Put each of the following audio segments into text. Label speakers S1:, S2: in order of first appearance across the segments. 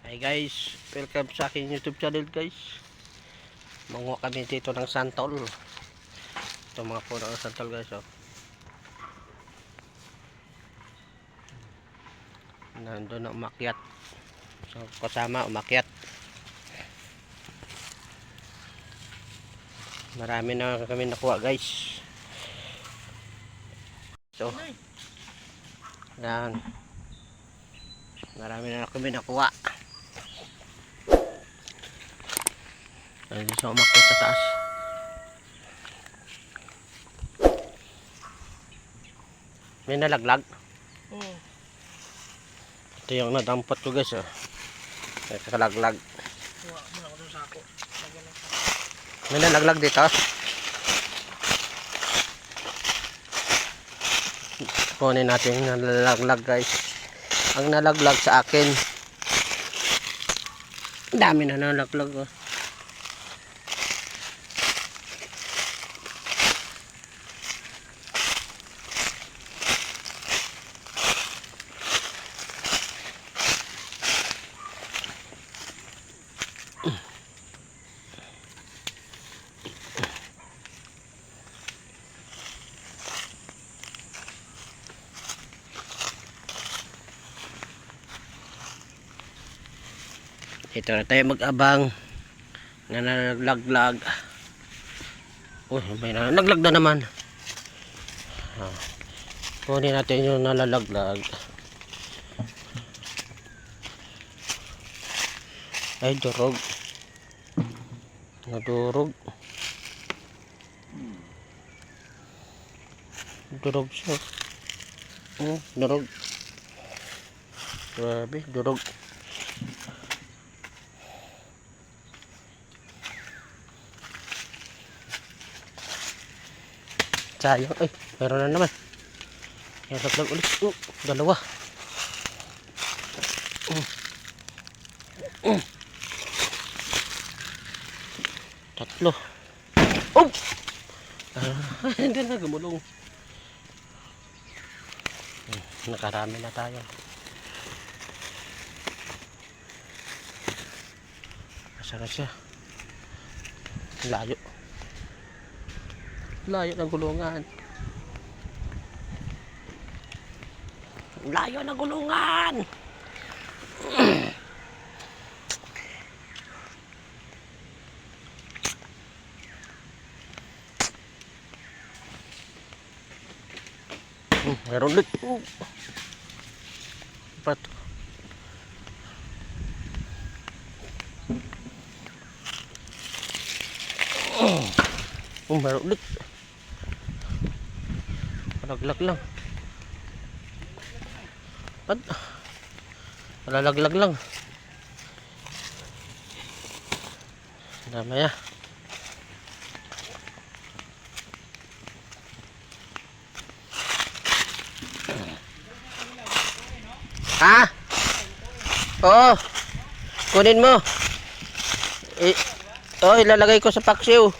S1: Hi guys, welcome sa aking YouTube channel guys. Manguha kami dito ng santol. Ito mga puno ng santol guys, oh. Nandun na umakyat. So kasama umakyat. Marami na kami nakuha guys. So yan. Marami na kami nakuha. Ayun, so umakyat sa taas. May nalaglag. Ito yung nadampot ko guys, oh. May kalaglag. May nalaglag dito. Kunin natin yung nalaglag guys. Ang nalaglag sa akin, dami na nalaglag, oh. Ito na tayo mag-abang na nalaglag. Uy, may nalaglag na naman. Kunin natin yung nalalaglag. Ay, durog. Nadurog. Durog siya. Durog. Grabe, durog. Sayang, ay, meron na naman. Nalaglag ulit. Dalawa. Tatlo. Oh! Hindi na gumulong. Nakarami na tayo. Masarap siya. Layo. Layo ng gulungan. Layo ng gulungan. Meron ulit. Pato. Meron ulit. Malaglag lang. Malalaglag lang. Dami ya. Ha? Oo. Kunin mo. Ilalagay ko sa paksiw.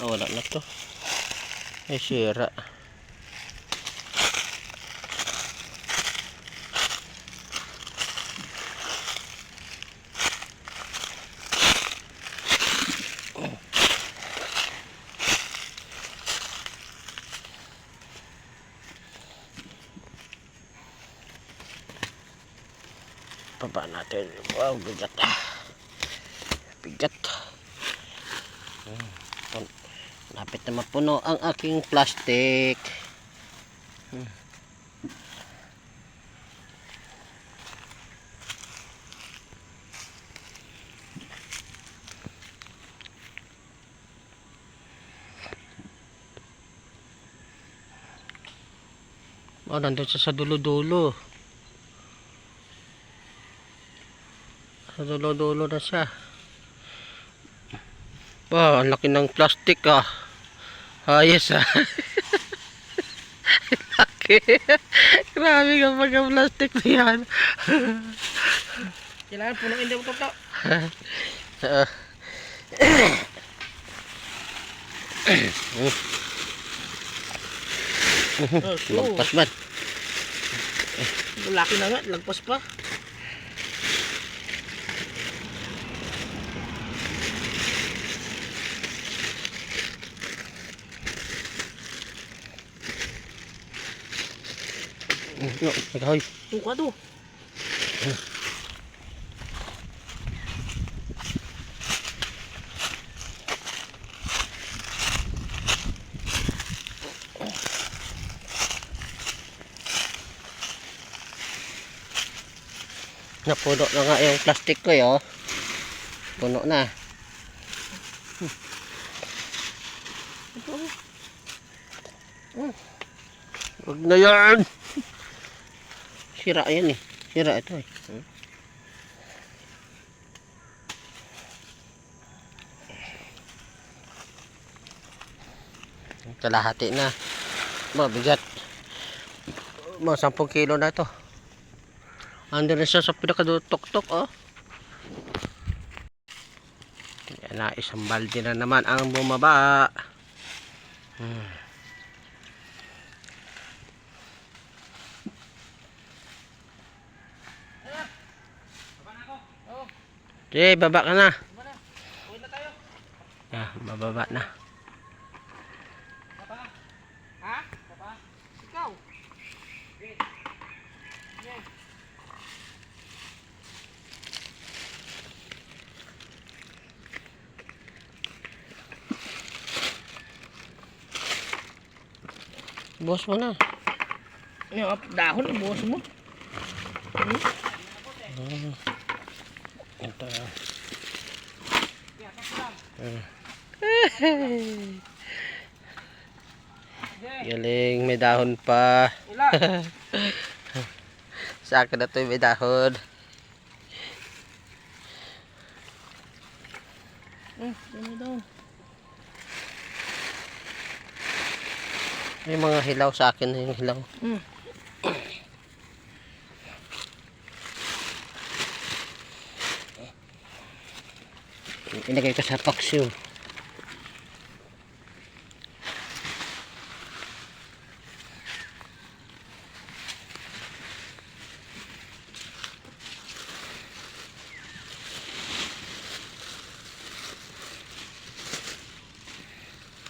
S1: Wala na to. Ay, sira. Baba natin. Wow, bigat. Bigat. Lapit na mapuno ang aking plastic. Oh, nandun siya sa dulo-dulo. Sa dulo-dulo na siya. Wow, ang laki ng plastic, ah. Ayos, ah. Laki. Grabe kapag ang plastic na yan. Kailangan punuin din mo ito. Lagpas man.
S2: Laki na nga, lagpas pa.
S1: Nagkahoy.
S2: Suka to.
S1: Napuno na nga yung plastic ko yo. Puno na. Huwag na yan. Sira yan eh. Sira ito eh. Kalahati na. Mabigat. Mga 10 kilo na ito. Ando na siya sa pinakadutok-tok oh. Yan na, isang balde na naman ang bumaba. Okay, baba ka na.
S2: Uwi na tayo.
S1: Bababa na.
S2: Papa. Ha? Papa. Ikaw. Okay. Okay.
S1: Buhos mo na.
S2: Yung dahon, buhos mo.
S1: Ito. Galing, may dahon pa. Sa akin na ito may dahon.
S2: Ano daw?
S1: May mga hilaw sa akin na yung hilaw. Ilagay ko sa paksiw.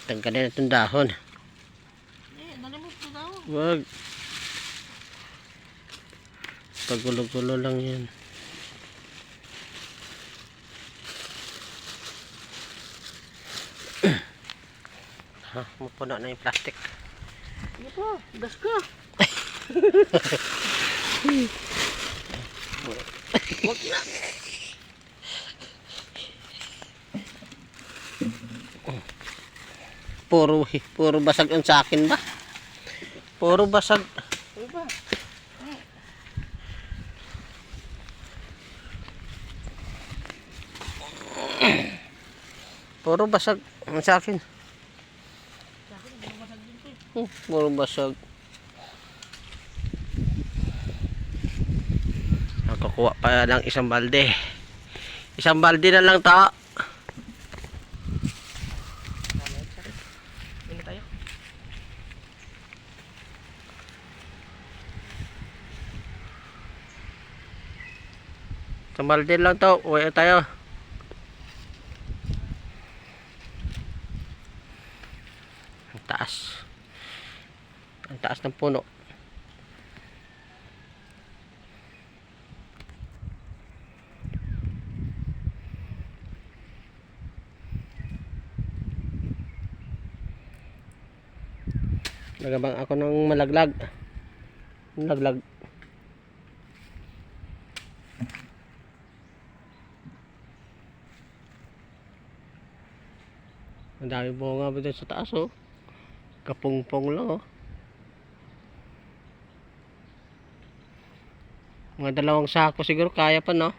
S1: Tanggalin na itong dahon.
S2: Dali mo ito daw.
S1: Wag. Pagulo-gulo lang yan. Mapuno na yung plastic.
S2: Ano pa? Gas ka. Wag na.
S1: Puro basag ang sa akin ba? Puro basag.
S2: Ano ba?
S1: Puro basag ang sa akin. Puro basag. Nakakuha pa ng isang balde. Isang balde na lang ta.
S2: Uwi na tayo.
S1: Isang balde lang to. Uwi na tayo. Ang taas. Ang taas ng puno. Nagabang ako ng malaglag. Malaglag. Ang dami bunga ba dyan sa taas oh. Kapungpong lang oh. Mga 2 sako siguro kaya pa no.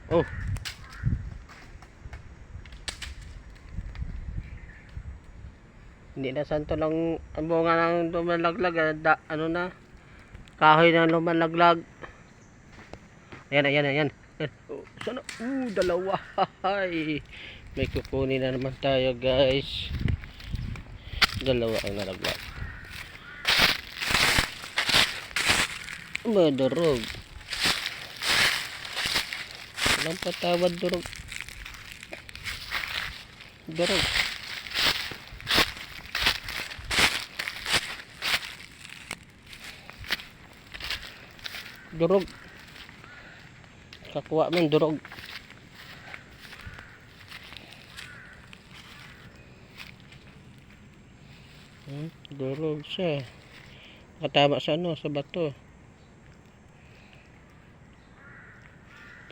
S1: Oh. Hindi na santol ang bunga ng lumalaglag. Ano na? Kahoy na lumalaglag. Ayan, ayan, ayan. Oh, sana? Dalawa. Hay. May kukunin na naman tayo, guys. Dalawa ang nalaglag. Madurog. Walang patawad, durog. Durog. Durog. Kakuha man, durog. Durog siya. Nakatama sa ano, sa bato.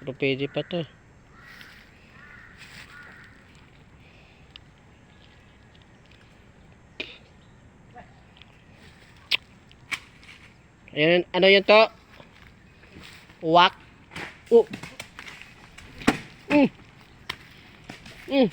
S1: Pero pwede pa to. Ayan, ano yun to? Wak. Oh. Mm. Mm.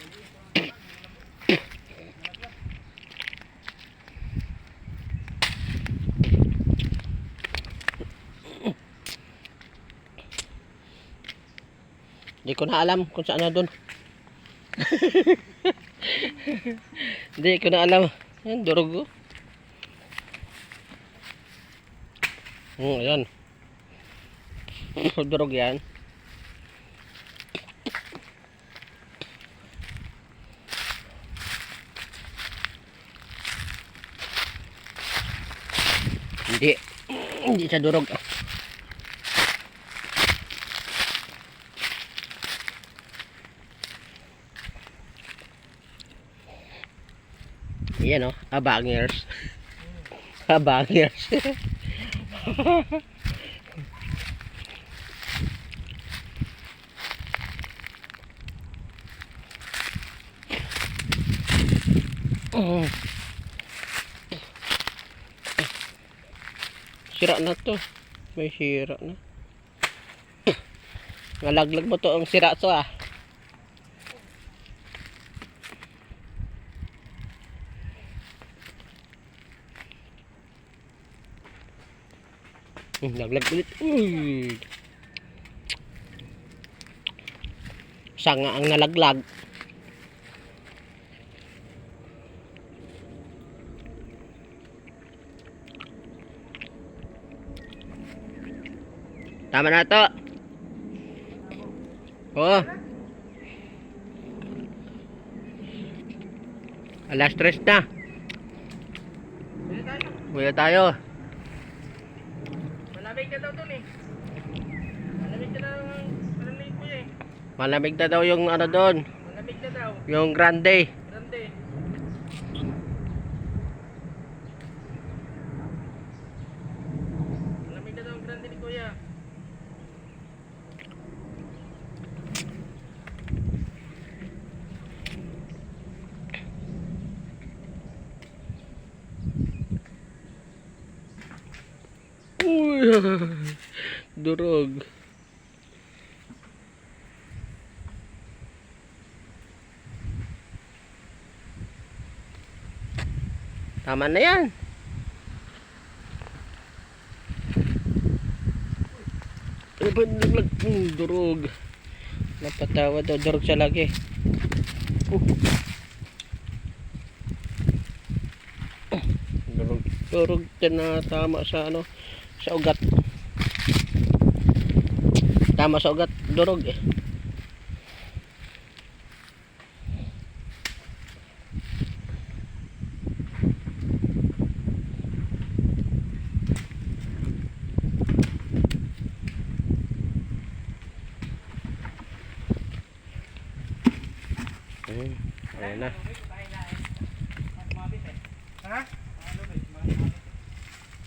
S1: Hindi ko na alam kung saan na doon. Hindi ko na alam. Yan, durog. Ayan. Durog yan. Hindi. Hindi siya durog. Yan o. Abangers. Abangers. Sira na to. May sira na. Nalaglag mo to ang sira to ah. Naglag ulit. Sanga ang nalaglag. Tama na to. Oh. Alas 3 na. Buya tayo.
S2: Malamig na daw dun eh. Malamig na daw ang malamig ko eh.
S1: Malamig na daw yung ano doon.
S2: Malamig na daw.
S1: Yung grande.
S2: Grande. Malamig na daw ang grande ni Kuya.
S1: Uy. Durog. Tama na yan. Ano ba naglag? Durog. Napatawa daw. Durog siya lagi. Durog. Durog na tama sa ano. Sa ugat. Tama sa ugat. Durog eh. Ayan na.
S2: Ha?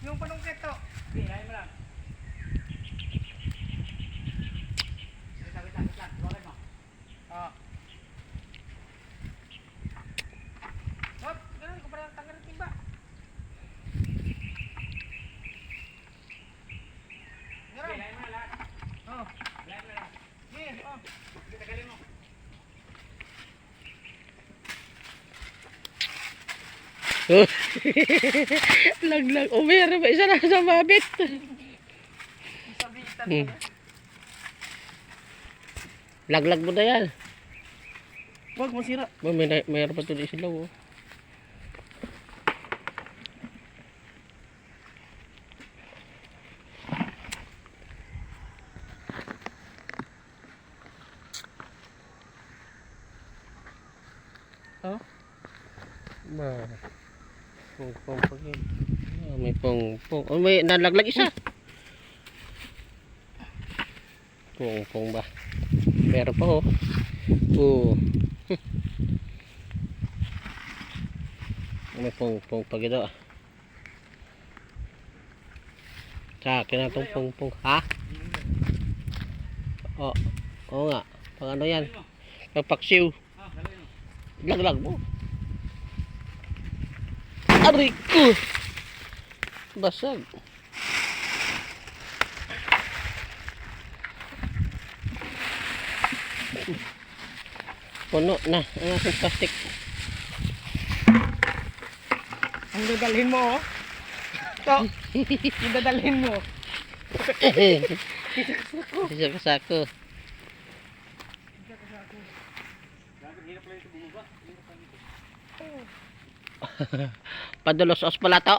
S2: Yung panungkit to. Hindi, ayaw mo lang. Wait lang. Buwakan mo. Oo. Hop, ganun. Kung parang tanggal ng timba. Ganun. Ayaw mo na lahat. Oo. Ayaw mo na lahat. Sige, oo. Sige, tagalin mo.
S1: Laglag. O meron ba? Isa na sa mabit.
S2: Sabitan
S1: Hmm. Laglag mo na yan.
S2: Huwag masira.
S1: Mayroon pa ito di sila. Oh. Oh. Ba. Pong pa yun. Ah, may pong. Oh, may nalaglag isa. Pong ba? Meron pa oh. Oh. May pong pa gito. Sa akin na itong pong. Ha? Oh. Oo nga. Pang ano yan? Pagpaksiw. Laglag mo. Aray ko. Basag. Puno na ang aking plastic.
S2: Ang dadalhin mo, oh. Ito. Yung dadalhin mo.
S1: Isa kasako. Padulos-os pala to.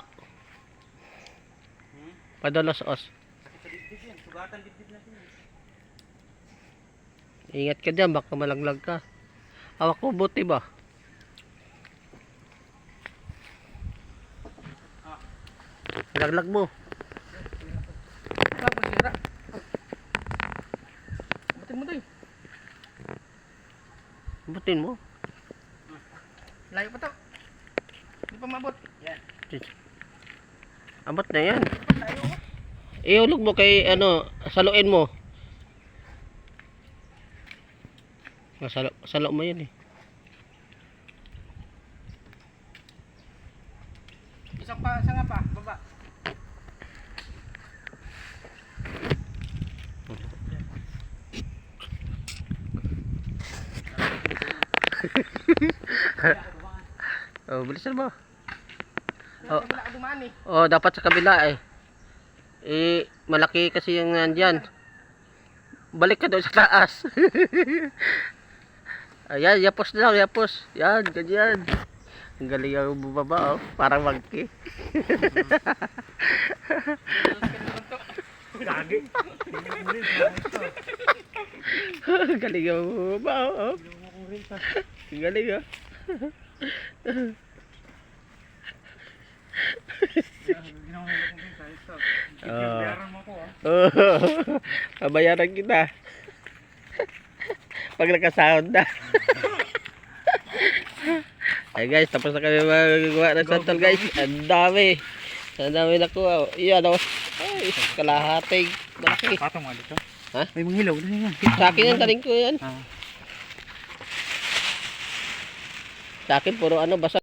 S1: Padulos-os.
S2: Sugatan dibdib natin.
S1: Ingat ka dyan, baka malaglag ka. Hawak ko buti ba? Laglag mo.
S2: Huwag masira. Batin mo doy.
S1: Butin mo.
S2: Layo pa to. Hindi pa mabot. Yan.
S1: Abot na yan.
S2: Layo.
S1: Ihulog mo kay ano, saluin mo. Salo mo yan eh.
S2: Isa nga pa. Baba.
S1: Oh, bilisan mo.
S2: Oh. Wala ka dumaan eh.
S1: Oh, dapat sa kabila eh. Eh, malaki kasi yung nandyan. Balik ka doon sa taas. Ayan, yapos na lang, yapos. Yan, ganyan. Ang galing ang bumaba, oh. Parang monkey.
S2: Gagi.
S1: Ang galing ang bumaba, oh. Ang galing, oh. Oh, pabayaran kita. Pag nakasound na. Ay guys, tapos na kami magagawa ng santol guys. Ang dami. Ang dami nakuha. Iyan o. Ay, kalahating. Malaki.
S2: Patong nga dito.
S1: Ha?
S2: May mga hilaw na yan.
S1: Sa akin yan, taling ko yan. Sa akin, puro ano, basa.